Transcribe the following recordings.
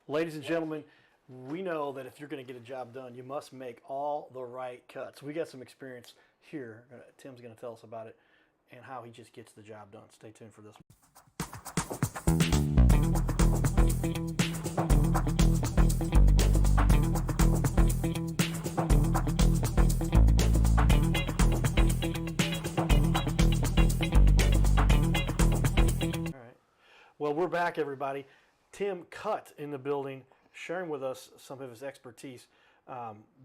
Ladies and gentlemen, we know that if you're going to get a job done, you must make all the right cuts. We got some experience here. Tim's going to tell us about it and how he just gets the job done. Stay tuned for this. All right. Well, we're back, everybody. Tim Cutt in the building, sharing with us some of his expertise.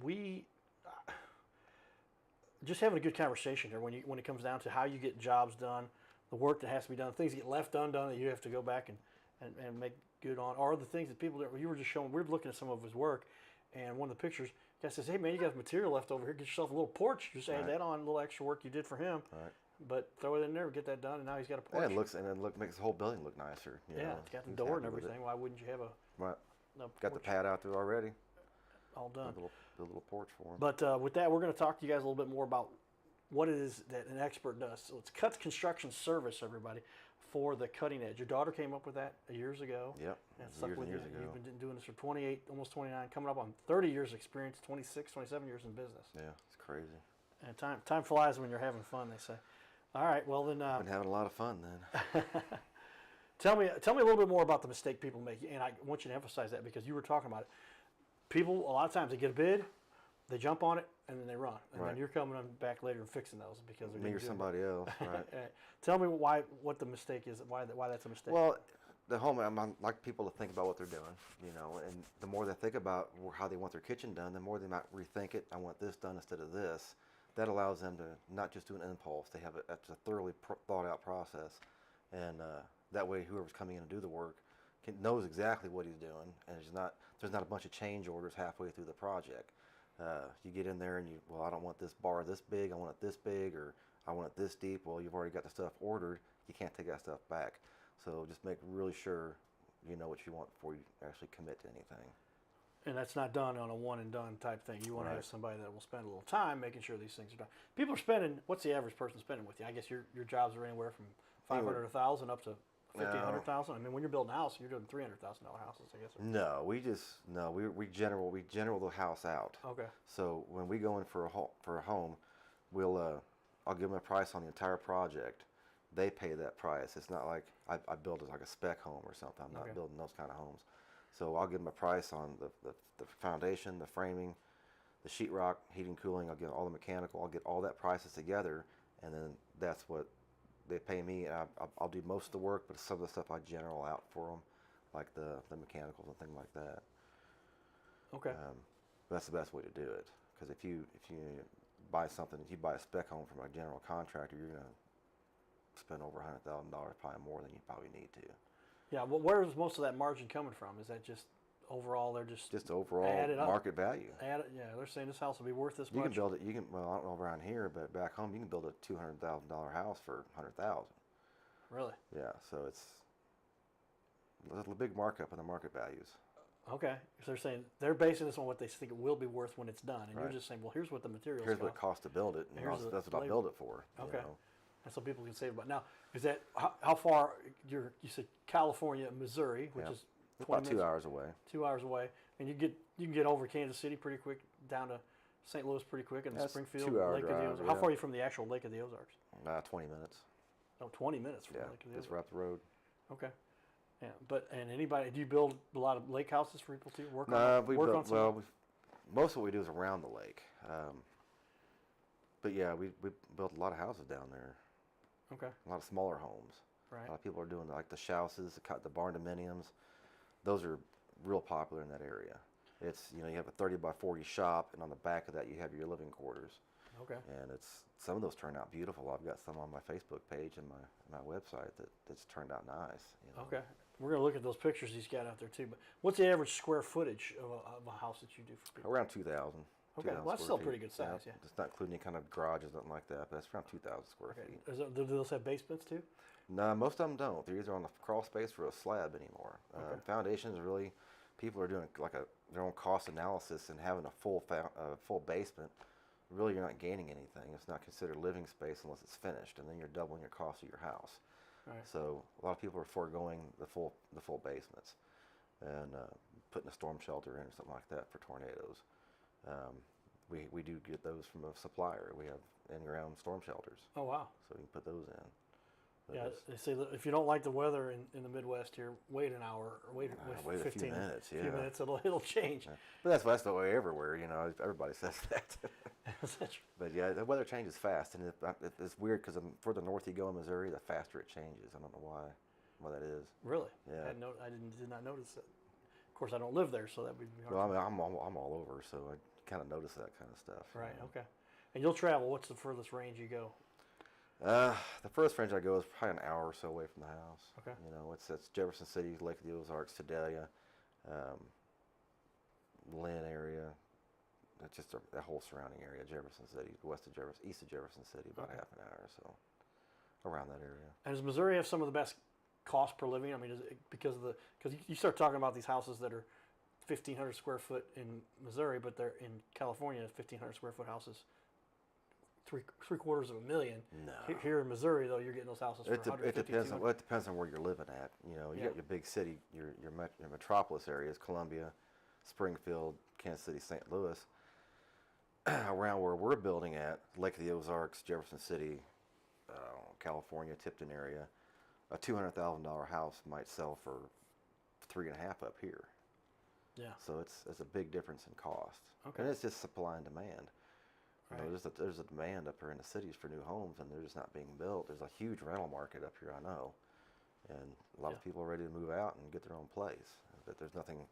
We just having a good conversation here when it comes down to how you get jobs done, the work that has to be done, things that get left undone that you have to go back and make good on, or the things that people that you were just showing. We were looking at some of his work, and one of the pictures, the guy says, "Hey man, you got material left over here. Get yourself a little porch. Just add that on, a little extra work you did for him." Right. But throw it in there, get that done, and now he's got a porch. Yeah, it makes the whole building look nicer. It's got the door and everything. Why wouldn't you have a got the pad out there already. All done. The little porch for him. But with that, we're going to talk to you guys a little bit more about what it is that an expert does. So it's Cutt's Construction Service, everybody, for the cutting edge. Your daughter came up with that years ago. Yep. And stuck with you. You've been doing this for 28, almost 29, coming up on 30 years experience, 26, 27 years in business. Yeah, it's crazy. And time flies when you're having fun, they say. All right, well then. Been having a lot of fun then. Tell me a little bit more about the mistake people make, and I want you to emphasize that because you were talking about it. People, a lot of times, they get a bid, they jump on it, and then they run. And then you're coming back later and fixing those because they're me or somebody else, right? Tell me what the mistake is, why that's a mistake. Well, the home, I like people to think about what they're doing, and the more they think about how they want their kitchen done, the more they might rethink it. I want this done instead of this. That allows them to not just do an impulse. They have a thoroughly thought out process, and that way whoever's coming in to do the work knows exactly what he's doing, and there's not a bunch of change orders halfway through the project. You get in there and I don't want this bar this big, I want it this big, or I want it this deep. Well, you've already got the stuff ordered. You can't take that stuff back. So just make really sure you know what you want before you actually commit to anything. And that's not done on a one and done type thing. You want to have somebody that will spend a little time making sure these things are done. People are spending, what's the average person spending with you? I guess your jobs are anywhere from $500 to $1,000 up to $1,500. I mean, when you're building a house, you're doing $300,000 houses, I guess. No, we general the house out. Okay. So when we go in for a home, I'll give them a price on the entire project. They pay that price. It's not like I build like a spec home or something. I'm not building those kind of homes. So I'll give them a price on the foundation, the framing, the sheetrock, heating, cooling. I'll get all the mechanical. I'll get all that prices together, and then that's what they pay me. And I'll do most of the work, but some of the stuff I general out for them, like the mechanicals and things like that. Okay. That's the best way to do it, because if you buy something, if you buy a spec home from a general contractor, you're gonna spend over $100,000, probably more than you probably need to. Yeah, well, where is most of that margin coming from? Is that just overall they're just overall market value? They're saying this house will be worth this much. You can build it. Well, I don't know around here, but back home you can build a $200,000 house for $100,000. Really? Yeah. So there's a big markup in the market values. Okay, so they're saying they're basing this on what they think it will be worth when it's done, and you're just saying, well, here's what the materials. Here's what it costs to build it, and that's what I build it for. Okay. And so people can save about. Now, is that how far you said California, Missouri, which is about 2 hours away. 2 hours away, and you can get over Kansas City pretty quick, down to St. Louis pretty quick, and Springfield, 2 hour Lake drive, of the Ozarks. How far are you from the actual Lake of the Ozarks? 20 minutes. Oh, 20 minutes from the Lake of the Ozarks. Just right up the road. Okay. Yeah, do you build a lot of lake houses for people too? Most of what we do is around the lake. But yeah, we built a lot of houses down there. Okay. A lot of smaller homes. Right. A lot of people are doing like the Shouses, the barn dominiums. Those are real popular in that area. It's you have a 30 by 40 shop, and on the back of that you have your living quarters. Okay. And some of those turn out beautiful. I've got some on my Facebook page and my website that's turned out nice. Okay. We're going to look at those pictures he's got out there too. But what's the average square footage of a house that you do for people? Around 2,000. Okay, well that's still pretty good size, yeah. It's not including any kind of garages, nothing like that, but it's around 2,000 square feet. Do those have basements too? No, most of them don't. They're either on the crawl space or a slab anymore. Foundations really, people are doing like their own cost analysis and having a full basement. Really, you're not gaining anything. It's not considered living space unless it's finished, and then you're doubling your cost of your house. Right. So a lot of people are foregoing the full basements. and putting a storm shelter in or something like that for tornadoes. We do get those from a supplier. We have in-ground storm shelters, Oh wow. so we can put those in. But Yeah, it's- they say that if you don't like the weather in the Midwest here, wait an hour or wait wait a 15 few minutes. few Yeah, minutes, it'll change. Yeah. But that's the way everywhere. You know, everybody says that. That's- But yeah, the weather changes fast, and it's weird because the further north you go in Missouri, the faster it changes. I don't know why that is. really? Yeah. I did not notice that. Of course, I don't live there, so that would be hard. Well, I mean, I'm all over, so I kind of notice that kind of stuff. you Right. know. Okay. And you'll travel. What's the furthest range you go? The first range I go is probably an hour or so away from the house. Okay. You know, it's Jefferson City, Lake of the Ozarks, Sedalia, Lynn area. That's just the whole surrounding area, Jefferson City, east of Jefferson City, about Okay. half an hour or so, around that area. And does Missouri have some of the best cost per living? I mean, is it because you start talking about these houses that are 1,500 square foot in Missouri, but they're in California, 1,500 square foot houses, three quarters of a million. No. Here in Missouri, though, you're getting those houses for It 150, depends on 200. it depends on where you're living at. You know, you Yeah. got your big city, your metropolis areas, Columbia, Springfield, Kansas City, St. Louis. Around where we're building at, Lake of the Ozarks, Jefferson City, California, Tipton area, a $200,000 house might sell for 3.5 up here. Yeah. So it's a big difference in cost. Okay. And it's just supply and demand. You know, Right. there's a demand up here in the cities for new homes, and they're just not being built. There's a huge rental market up here, I know, and a lot Yeah. of people are ready to move out and get their own place, but there's nothing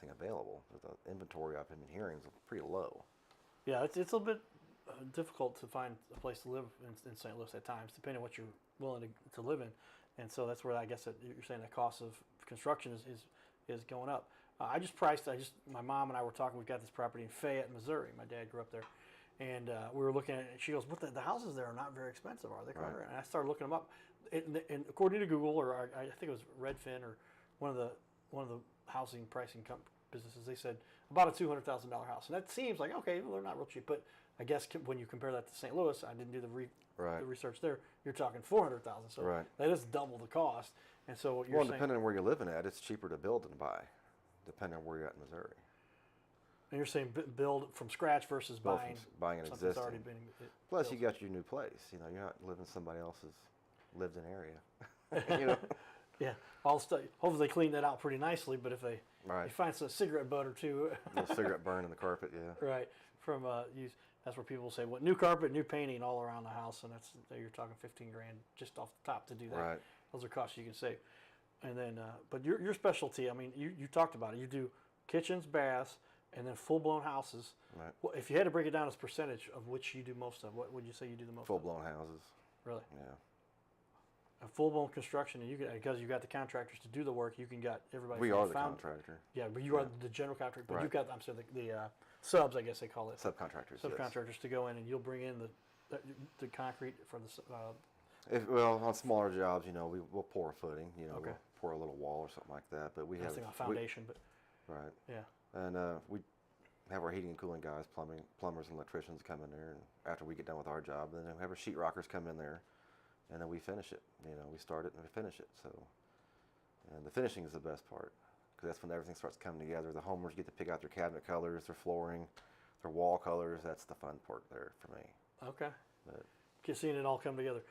available. The inventory I've been hearing is pretty low. Yeah, it's a little bit difficult to find a place to live in St. Louis at times, depending on what you're willing to live in. And so that's where I guess that you're saying the cost of construction is going up. My mom and I were talking, we've got this property in Fayette, Missouri. My dad grew up there. And we were looking at it, and she goes, the houses there are not very expensive, are they, Carter? Right. And I started looking them up. And according to Google, or I think it was Redfin, or one of the housing pricing businesses, they said about a $200,000 house. And that seems like, okay, well, they're not real cheap. But I guess when you compare that to St. Louis, I didn't do the Right. research there, you're talking $400,000. So Right. that is double the cost. And so what you're Well, saying, depending on where you're living at, it's cheaper to build than buy, depending on where you're at in Missouri. and you're saying build from scratch versus Build buying from buying an something that's existing. already been Plus, built. you got your new place. You know, you're not living somebody else's lived-in area. You know, Yeah, hopefully they clean that out pretty nicely. But if they right? you find some cigarette butt or two, A cigarette burn in the carpet. Yeah. right, from that's where people say, "What new carpet, new painting all around the house," and you're talking 15 grand just off the top to do that. Right. Those are costs you can save. And then, but your specialty, I mean, you talked about it. You do kitchens, baths, and then full blown houses. Right. Well, if you had to break it down as percentage of which you do most of, what would you say you do the most? Full of? blown houses. Really. Yeah. A full blown construction, and because you got the contractors to do the work, you can got everybody. We from are the found- contractor. Yeah, but you are Yeah. the general contractor. But Right. you've got, I'm sorry, the subs, I guess they call it. Subcontractors. Yes. Subcontractors to go in, and you'll bring in the concrete for the. Well, on smaller jobs, you know, we'll pour a footing. You know, Okay. we'll pour a little wall or something like that. But we have Nothing on foundation, but right. yeah. And we have our heating and cooling guys, plumbers and electricians come in there, and after we get done with our job, then we have our sheetrockers come in there, and then we finish it. You know, we start it and we finish it. So, and the finishing is the best part, because that's when everything starts coming together. The homeowners get to pick out their cabinet colors, their flooring, their wall colors. That's the fun part there for me. Okay. But Just seeing it all come together.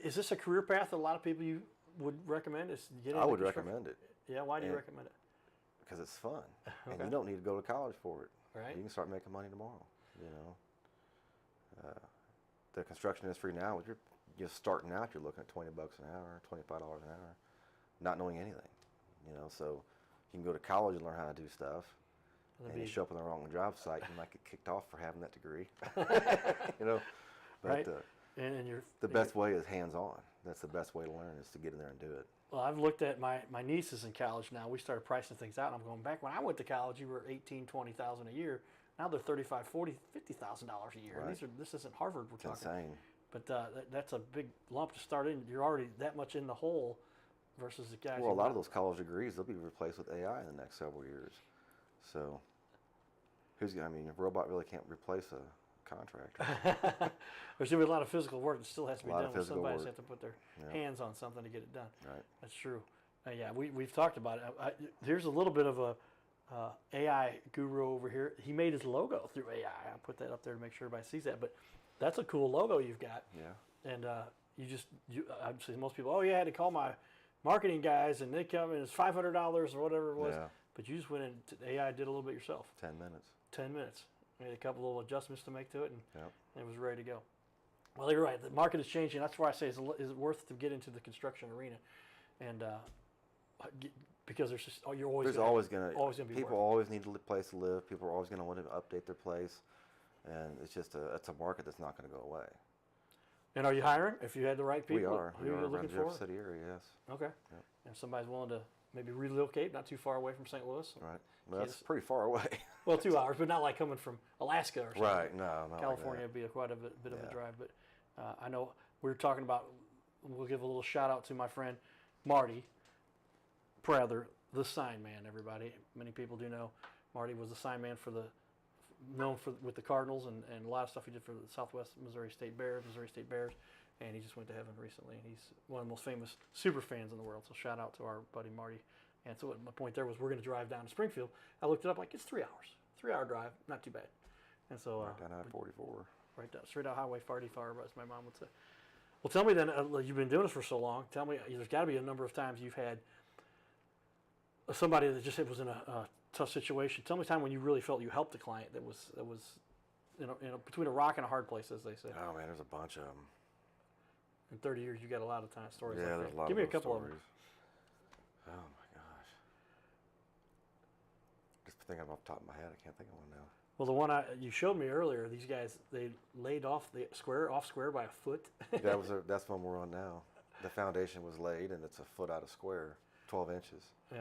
Is this a career path that a lot of people you would recommend? Is get I into would construction? recommend it Yeah, why do you And- recommend it? because it's fun, and Okay. you don't need to go to college for it. Right. You can start making money tomorrow. You know, the construction industry now, you're just starting out, you're looking at $20 an hour, $25 an hour, not knowing anything. You know, so you can go to college and learn how to do stuff, That'd and you be- show up on the wrong job site, you might get kicked off for having that degree. You know, but Right. And you're the best way is hands-on. That's the best way to learn, is to get in there and do it. Well, I've looked at my nieces in college now. We started pricing things out. And I'm going, back when I went to college, you were $18,000, $20,000 a year. Now they're $35,000, $40,000, $50,000 a year. Right. This isn't Harvard we're It's talking. insane. But that's a big lump to start in. You're already that much in the hole versus the guys. Well, a who lot of those college degrees, they'll be replaced with AI in the next several years. So, I mean, a robot really can't replace a contractor. There's going to be a lot of physical work that still has to be A lot done. of Where physical somebody's work. have to put their Yeah. hands on something to get it done. Right. That's true. Yeah, we've talked about it. Here's a little bit of a AI guru over here. He made his logo through AI. I'll put that up there to make sure everybody sees that. But that's a cool logo you've got. Yeah. And I'd say most people, I had to call my marketing guys, and they come and it's $500 or whatever it was. Yeah. But you just went in, AI did a little bit yourself. 10 minutes. 10 minutes. Made a couple little adjustments to make to it, and Yep. it was ready to go. Well, you're right. The market is changing. That's why I say is it worth to get into the construction arena, and because there's just you're always There's always going to be people work. always need a place to live. People are always going to want to update their place, and it's just it's a market that's not going to go away. And are you hiring? If you had the right people, We are. who We are are you around looking the for? Jeff City area, yes. Okay. Yep. And somebody's willing to maybe relocate, not too far away from St. Louis. Right. Well, that's pretty far away. Well, 2 hours, but not like coming from Alaska or something. Right. No, not California like would be quite a bit of a Yeah. drive, but I know we were talking about. We'll give a little shout out to my friend Marty Prather, the sign man. Everybody, many people do know Marty was the sign man with the Cardinals and a lot of stuff he did for the Southwest Missouri State Bears, and he just went to heaven recently. And he's one of the most famous super fans in the world. So shout out to our buddy Marty. And so my point there was we're going to drive down to Springfield. I looked it up, like it's 3 hours, 3 hour drive, not too bad. And so right down I-44. right down straight out Highway 45, as my mom would say. Well, tell me then, you've been doing this for so long. Tell me, there's got to be a number of times you've had somebody that just was in a tough situation. Tell me a time when you really felt you helped a client that was between a rock and a hard place, as they say. Oh man, there's a bunch of them. In 30 years, you got a lot of stories like Yeah, that. there's a lot Give of me a those couple stories. of them. Oh my gosh. Just thinking off the top of my head, I can't think of one now. Well, the one you showed me earlier, these guys, they laid off the square by a foot. That's one we're on now. The foundation was laid, and it's a foot out of square, 12 inches. Yeah.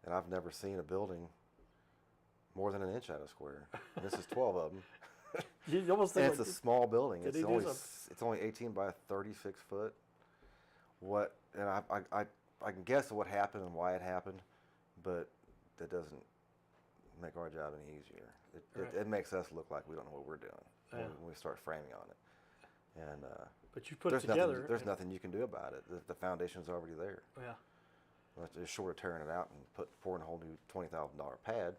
And I've never seen a building more than an inch out of square. And this is 12 of them. You almost And think it's a small building. did It's he do only something? it's only 18 by 36 foot. What? And I can guess what happened and why it happened, but that doesn't make our job any easier. Right. It makes us look like we don't know what we're doing Yeah. when we start framing on it. And But you put it there's together. there's nothing you can do about it. The foundation's already there. Yeah. Well, it's short of tearing it out and pouring a whole new $20,000 pad.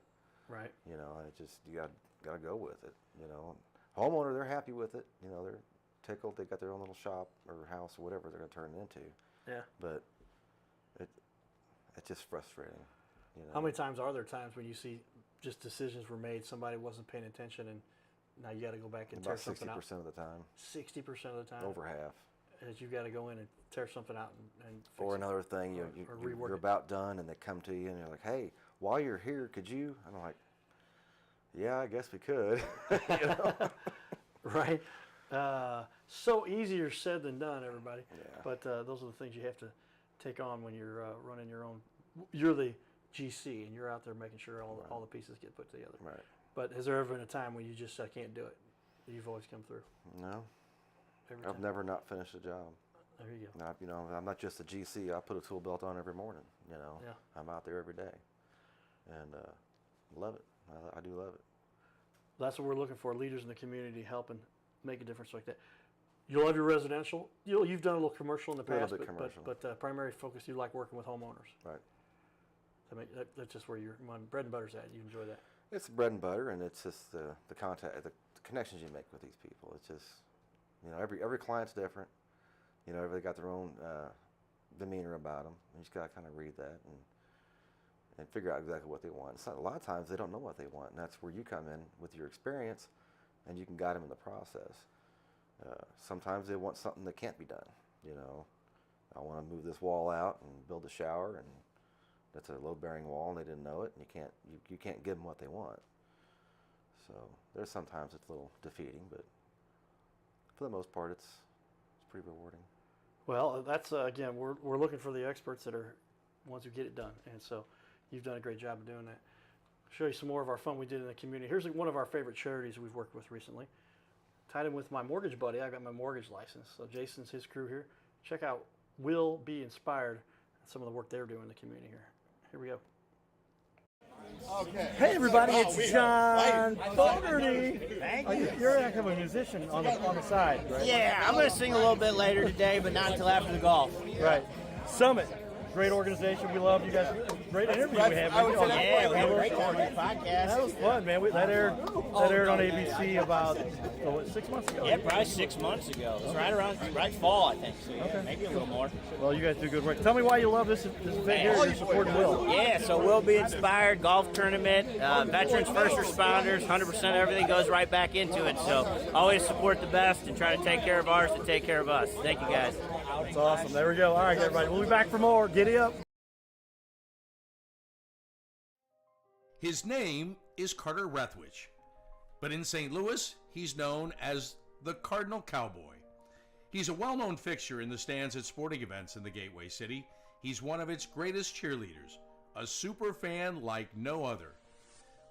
Right. You know, and you got to go with it. You know, homeowner, they're happy with it. You know, they're tickled. They got their own little shop or house or whatever they're going to turn it into. Yeah. But it's just frustrating. You know. How many times are there times when you see just decisions were made, somebody wasn't paying attention, and now you got to go back and tear About something out? 60% of the time. 60% of the time. Over half. As you've got to go in and tear something out and fix Or it. another thing, or rework you're it. about done, and they come to you and you're like, "Hey, while you're here, could you?" And I'm like, "Yeah, I guess we could." You know? Right. So easier said than done, everybody. Yeah. But those are the things you have to take on when you're running your own. You're the GC, and you're out there making sure all the pieces get put together. Right. But has there ever been a time when you just said, I can't do it? You've always come through. No, Every I've time. never not finished a job. There you go. Now, you know, I'm not just a GC. I put a tool belt on every morning. You know, Yeah. I'm out there every day, and love it. I do love it. That's what we're looking for, leaders in the community helping make a difference like that. You love your residential. You've done a little commercial in the A little past, bit commercial. but primary focus, you like working with homeowners. Right. That's just where your bread and butter's at. You enjoy that. It's bread and butter, and it's just the contact, the connections you make with these people. It's just, you know, every client's different. You know, everybody got their own demeanor about them. You just got to kind of read that and figure out exactly what they want. A lot of times they don't know what they want, and that's where you come in with your experience, and you can guide them in the process. Sometimes they want something that can't be done. You know, I want to move this wall out and build a shower, and that's a load-bearing wall, and they didn't know it, and you can't give them what they want. So there's sometimes it's a little defeating, but for the most part, it's pretty rewarding. Well, that's again, we're looking for the experts that are ones who get it done, and so you've done a great job of doing that. I'll show you some more of our fun we did in the community. Here's one of our favorite charities we've worked with recently. Tied in with my mortgage buddy, I got my mortgage license. So Jason's his crew here. Check out Will Be Inspired, some of the work they're doing in the community here. Here we go. Okay. Hey everybody, it's John Fogarty. Thank you. You're a musician on the side, right? Yeah, I'm going to sing a little bit later today, but not until after the golf. Right. Summit great organization. We love you guys. Great interview we had. Yeah, we had a great time on the podcast. That was fun, man. That aired on ABC about 6 months ago. Yeah, probably 6 months ago. It was right fall, I think. So yeah, maybe a little more. Well, you guys do good work. Tell me why you love this event here. You're supporting Will. Yeah, so Will Be Inspired golf tournament, veterans, first responders, 100% everything goes right back into it. So always support the best and try to take care of ours and take care of us. Thank you, guys. That's awesome. There we go. All right, everybody. We'll be back for more. Giddy up. His name is Carter Rethwich, but in St. Louis, he's known as the Cardinal Cowboy. He's a well-known fixture in the stands at sporting events in the Gateway City. He's one of its greatest cheerleaders, a super fan like no other.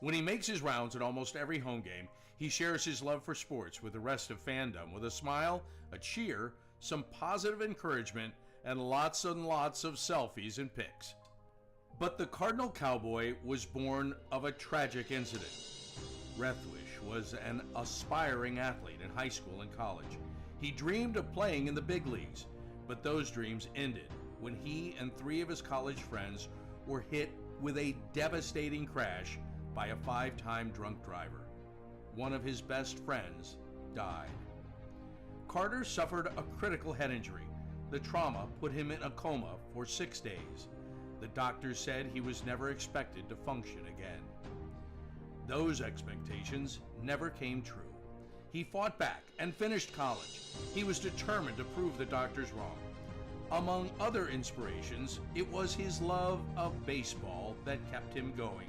When he makes his rounds at almost every home game, he shares his love for sports with the rest of fandom with a smile, a cheer, some positive encouragement, and lots of selfies and pics. But the Cardinal Cowboy was born of a tragic incident. Rethwich was an aspiring athlete in high school and college. He dreamed of playing in the big leagues, but those dreams ended when he and 3 of his college friends were hit with a devastating crash by a 5-time drunk driver. One of his best friends died. Carter suffered a critical head injury. The trauma put him in a coma for 6 days. The doctors said he was never expected to function again. Those expectations never came true. He fought back and finished college. He was determined to prove the doctors wrong. Among other inspirations, it was his love of baseball that kept him going.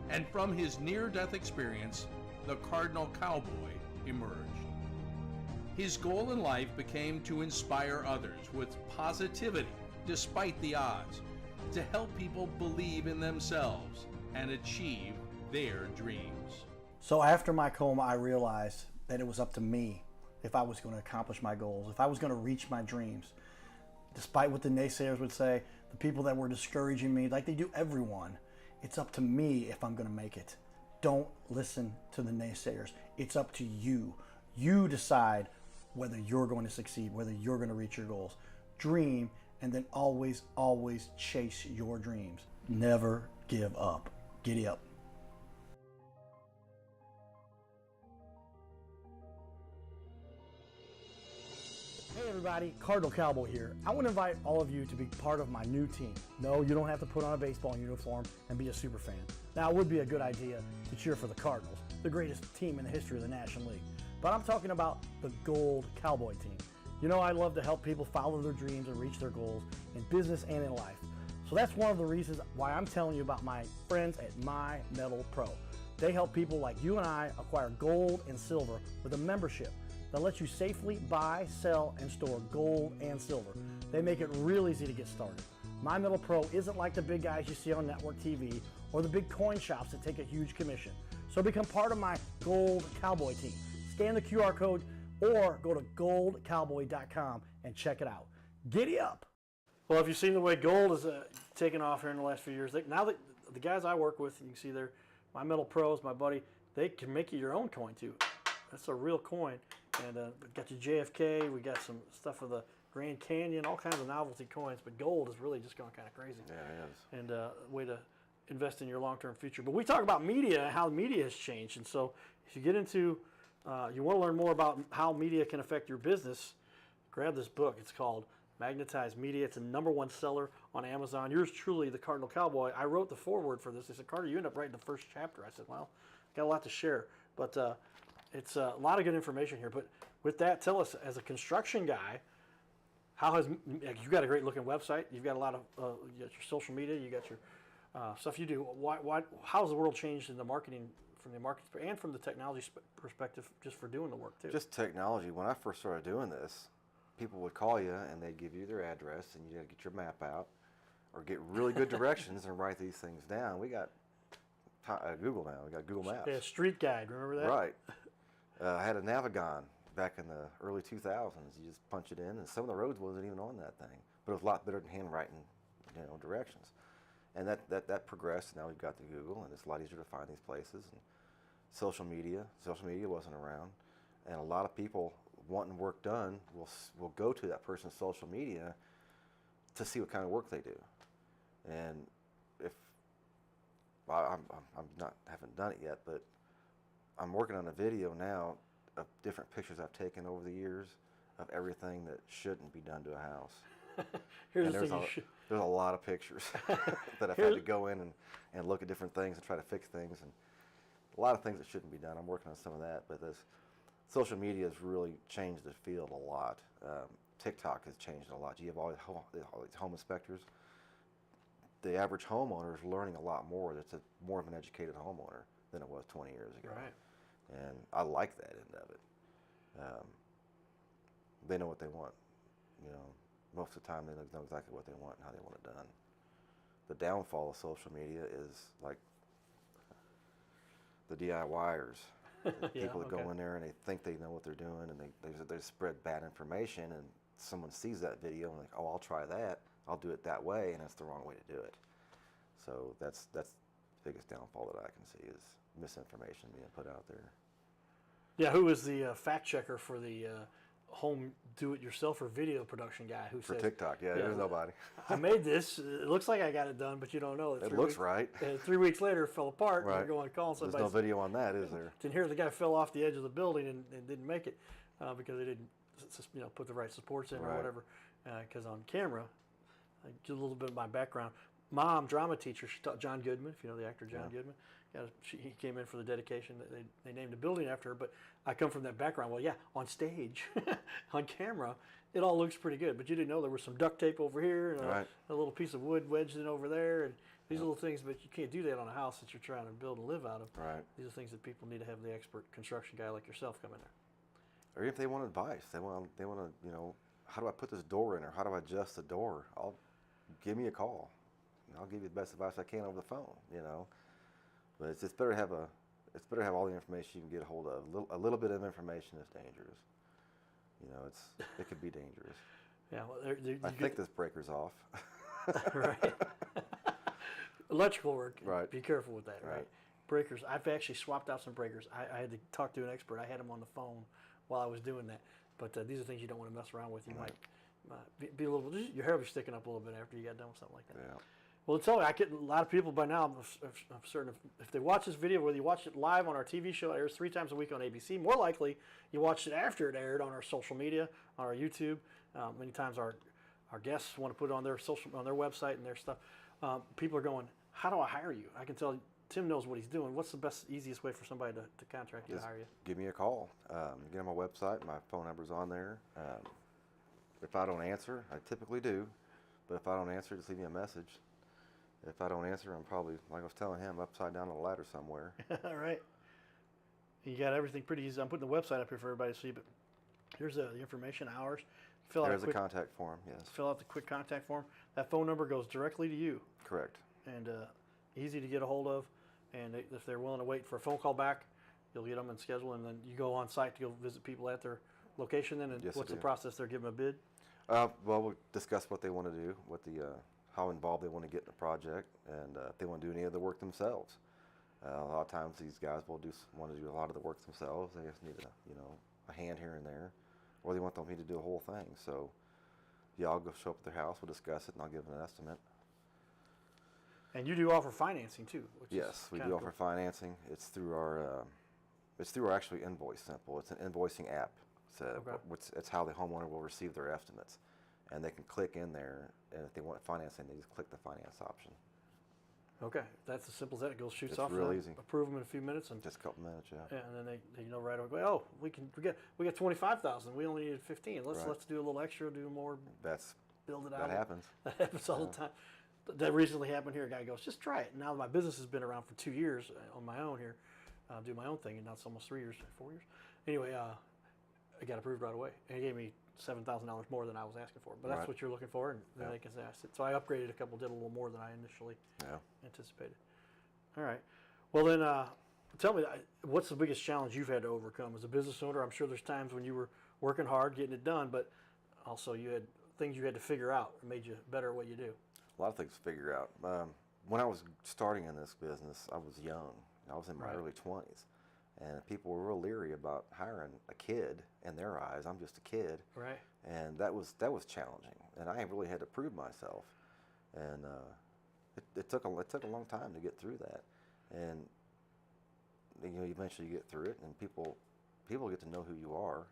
And from his near-death experience, the Cardinal Cowboy emerged. His goal in life became to inspire others with positivity despite the odds, to help people believe in themselves and achieve their dreams. So after my coma, I realized that it was up to me if I was going to accomplish my goals, if I was going to reach my dreams. Despite what the naysayers would say, the people that were discouraging me, like they do everyone, it's up to me if I'm going to make it. Don't listen to the naysayers. It's up to you. You decide whether you're going to succeed, whether you're going to reach your goals. Dream, and then always, always chase your dreams. Never give up. Giddy up. Hey everybody, Cardinal Cowboy here. I want to invite all of you to be part of my new team. No, you don't have to put on a baseball uniform and be a super fan. Now, it would be a good idea to cheer for the Cardinals, the greatest team in the history of the National League. But I'm talking about the Gold Cowboy team. You know, I love to help people follow their dreams and reach their goals in business and in life. So that's one of the reasons why I'm telling you about my friends at My Metal Pro. They help people like you and I acquire gold and silver with a membership that lets you safely buy, sell, and store gold and silver. They make it real easy to get started. My Metal Pro isn't like the big guys you see on network TV or the big coin shops that take a huge commission. So become part of my Gold Cowboy team. Scan the QR code or go to goldcowboy.com and check it out. Giddy up! Well, if you've seen the way gold is taken off here in the last few years, now that the guys I work with, you can see there, My Metal Pros, my buddy, they can make you your own coin too. That's a real coin. And we've got your JFK, we got some stuff for the Grand Canyon, all kinds of novelty coins, but gold has really just gone kind of crazy. Yeah, it is. And a way to invest in your long-term future. But we talk about media and how media has changed. And so if you get into, you want to learn more about how media can affect your business, grab this book. It's called Magnetized Media. It's a #1 seller on Amazon. Yours truly, the Cardinal Cowboy. I wrote the foreword for this. They said, Carter, you end up writing the first chapter. I said, well, got a lot to share. But it's a lot of good information here. But with that, tell us, as a construction guy, how has you've got a great looking website? You've got a lot of you got your social media. You got your stuff you do. How has the world changed in the marketing, from the market and from the technology perspective, just for doing the work too? Just technology. When I first started doing this, people would call you and they'd give you their address, and you had to get your map out or get really good directions and write these things down. We got Google now. We got Google Maps. Yeah, Street Guide. Remember that? Right. I had a Navigon back in the early 2000s. You just punch it in, and some of the roads wasn't even on that thing. But it was a lot better than handwriting, directions. And that progressed. Now we've got the Google, and it's a lot easier to find these places. And social media wasn't around, and a lot of people wanting work done will go to that person's social media to see what kind of work they do. And if I'm not haven't done it yet, but I'm working on a video now of different pictures I've taken over the years of everything that shouldn't be done to a house. Here's And the there's thing. there's a lot of pictures that I've had to go in and look at different things and try to fix things, and a lot of things that shouldn't be done. I'm working on some of that, but this social media has really changed the field a lot. TikTok has changed a lot. You have all these home inspectors. The average homeowner is learning a lot more. That's more of an educated homeowner than it was 20 years ago. Right. And I like that end of it. They know what they want. You know, most of the time they know exactly what they want and how they want it done. The downfall of social media is like the DIYers. The people that go in there and they think they know what they're doing, and they spread bad information, and someone sees that video and like, oh, I'll try that. I'll do it that way, and that's the wrong way to do it. So that's the biggest downfall that I can see is misinformation being put out there. Yeah, who was the fact checker for the home do-it-yourselfer video production guy who For said, TikTok, there's nobody. I made this. It looks like I got it done, but you don't know. It looks right. 3 weeks later, it fell apart. Right. And you're going to call There's somebody. no video on that, is there? Didn't hear the guy fell off the edge of the building and didn't make it because they didn't, put the right supports in or Right. whatever. Because on camera, I give a little bit of my background. Mom, drama teacher, she taught John Goodman, if you know the actor John Goodman. He came in for the dedication. They named a building after her, but I come from that background. Well, yeah, on stage, on camera, it all looks pretty good. But you didn't know there was some duct tape over here and Right. a little piece of wood wedged in over there, and these little things. But you can't do that on a house that you're trying to build and live out of. Right. These are things that people need to have the expert construction guy like yourself come in there. Or if they want advice, they want to, how do I put this door in, or how do I adjust the door? Give me a call. I'll give you the best advice I can over the phone. But it's better to have all the information you can get a hold of. A little bit of information is dangerous. It could be dangerous. Yeah, well, I think this breaker's off. right. Electrical work. Right. Be careful with that. Right. Right. Breakers. I've actually swapped out some breakers. I had to talk to an expert. I had him on the phone while I was doing that. But these are things you don't want to mess around with. You might be a little. Your hair will be sticking up a little bit after you got done with something like that. Yeah. Well, tell me, I get a lot of people by now. I'm certain if they watch this video, whether you watch it live on our TV show, it airs 3 times a week on ABC. More likely, you watched it after it aired on our social media, on our YouTube. Many times, our guests want to put it on their website and their stuff. People are going, "How do I hire you?" I can tell Tim knows what he's doing. What's the best, easiest way for somebody to contract you, to hire you? Give me a call. Get on my website. My phone number's on there. If I don't answer, I typically do, but if I don't answer, just leave me a message. If I don't answer, I'm probably, like I was telling him, upside down on a ladder somewhere. All right. You got everything pretty easy. I'm putting the website up here for everybody to see, but here's the information, hours. There's a contact form, yes. Fill out the quick contact form. That phone number goes directly to you. Correct. And easy to get a hold of. And if they're willing to wait for a phone call back, you'll get them and schedule, and then you go on site to go visit people at their location. Then, and Yes, what's I the do. process? They're giving a bid. Well, we'll discuss what they want to do, how involved they want to get in the project, and if they want to do any of the work themselves. A lot of times these guys will want to do a lot of the work themselves. They just need a hand here and there, or they want me to do the whole thing. So, yeah, I'll go show up at their house. We'll discuss it, and I'll give them an estimate. And you do offer financing too. Which Yes, is we kinda do offer financing. It's through our actually Invoice Simple. It's an invoicing app. It's how the homeowner will receive their estimates, and they can click in there, and if they want financing, they just click the finance option. Okay, that's as simple as that. It goes shoots It's off. real and easy. Approve them in a few minutes, and Just a couple minutes, yeah. yeah, and then they know right away. Oh, we got 25,000. We only needed 15. Let's do a little extra, do more, build it out. That happens. That happens all the time. That recently happened here. A guy goes, just try it. Now my business has been around for 2 years on my own here. Do my own thing, and now it's almost 3 years, 4 years. Anyway, I got approved right away, and he gave me $7,000 more than I was asking for. But that's Right. what you're looking for, and then they can say, so I upgraded a couple, did a little more than I initially anticipated. All right. Well then, tell me, what's the biggest challenge you've had to overcome as a business owner? I'm sure there's times when you were working hard, getting it done, but also you had things you had to figure out and made you better at what you do. A lot of things to figure out. When I was starting in this business, I was young. I was in my early 20s, and people were real leery about hiring a kid. In their eyes, I'm just a kid, Right. and that was challenging. And I really had to prove myself. And it took a long time to get through that, and eventually you get through it, and people get to know who you are,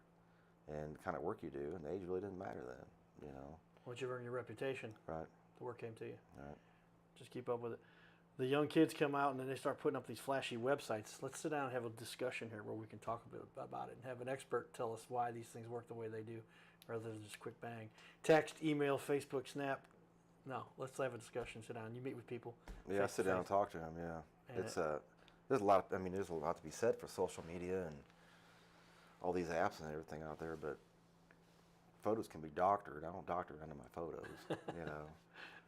and the kind of work you do, and the age really didn't matter then. Once you've earned your reputation, Right. the work came to you. Right. Just keep up with it. The young kids come out and then they start putting up these flashy websites. Let's sit down and have a discussion here where we can talk a bit about it and have an expert tell us why these things work the way they do, rather than just quick bang. Text, email, Facebook, Snap. No, let's have a discussion. Sit down. You meet with people. Yeah, I sit down and talk to them. Yeah, And it's there's a lot. There's a lot to be said for social media and all these apps and everything out there, but photos can be doctored. I don't doctor none of my photos.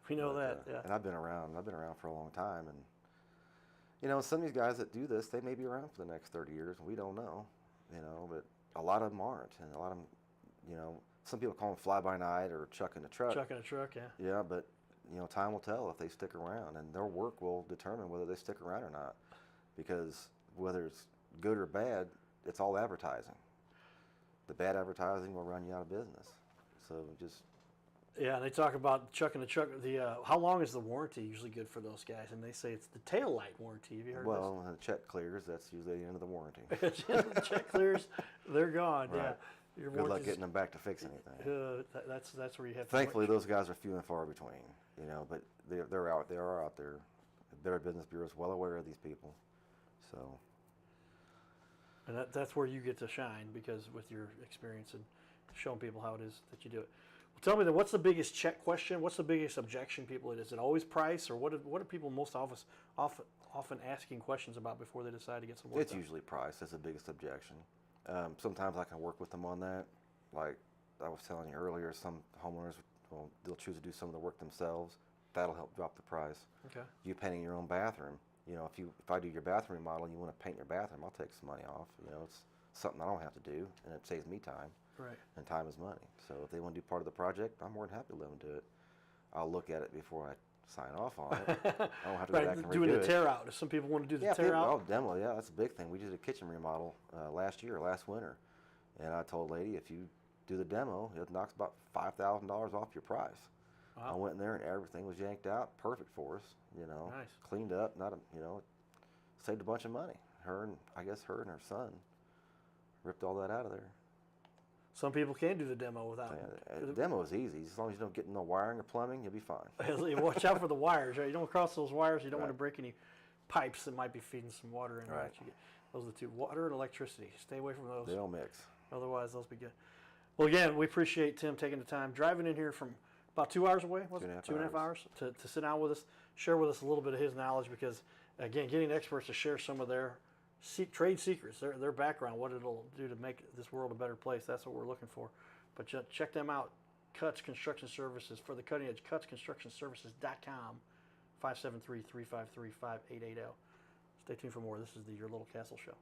We know But, that. Yeah. And I've been around for a long time, and some of these guys that do this, they may be around for the next 30 years, and we don't know. But a lot of them aren't, and a lot of them, some people call them fly by night or chucking the truck. Chucking a truck, yeah. Yeah, but time will tell if they stick around, and their work will determine whether they stick around or not. Because whether it's good or bad, it's all advertising. The bad advertising will run you out of business. So just. Yeah, and they talk about chucking the truck. How long is the warranty usually good for those guys? And they say it's the tail light warranty. Have you heard Well, when the check clears, that's usually the end of the warranty. the check clears, they're gone. Right. Yeah. Your Good luck warranty's- getting them back to fix anything. That's where you have. Thankfully, those guys are few and far between. But they are out there. The Better Business Bureau is well aware of these people. So. And that's where you get to shine, because with your experience and showing people how it is that you do it. Well, tell me then, what's the biggest check question? What's the biggest objection people? Is it always price, or what are people most often asking questions about before they decide to get some work It's done? usually price. That's the biggest objection. Sometimes I can work with them on that. Like I was telling you earlier, some homeowners, they'll choose to do some of the work themselves. That'll help drop the price. Okay. You painting your own bathroom. If I do your bathroom remodel and you want to paint your bathroom, I'll take some money off. It's something I don't have to do, and it saves me time. Right. And time is money. So if they want to do part of the project, I'm more than happy to let them do it. I'll look at it before I sign off on it. I don't have to go back and redo doing the it. tear out. If some people want to do the Yeah, tear out. oh, demo, yeah, that's a big thing. We did a kitchen remodel last winter, and I told a lady, if you do the demo, it knocks about $5,000 off your price. Wow. I went in there and everything was yanked out, perfect for us. Nice. Cleaned up, saved a bunch of money. Her and her son ripped all that out of there. Some people can do the demo without. The demo is easy. As long as you don't get no wiring or plumbing, you'll be fine. Watch out for the wires. Right? You don't cross those wires. You don't want to Right. break any pipes that might be feeding some water in. Right. Those are the two: water and electricity. Stay away from those. They don't mix. Otherwise, those be good. Well, again, we appreciate Tim taking the time, driving in here from about 2 hours away, was it? 2.5 hours to sit down with us, share with us a little bit of his knowledge, because, again, getting experts to share some of their trade secrets, their background, what it'll do to make this world a better place, that's what we're looking for. But check them out, Cutt's Construction Services, for the cutting edge, cuttsconstructionservices.com, 573-353-5880. Stay tuned for more. This is the Your Little Castle Show.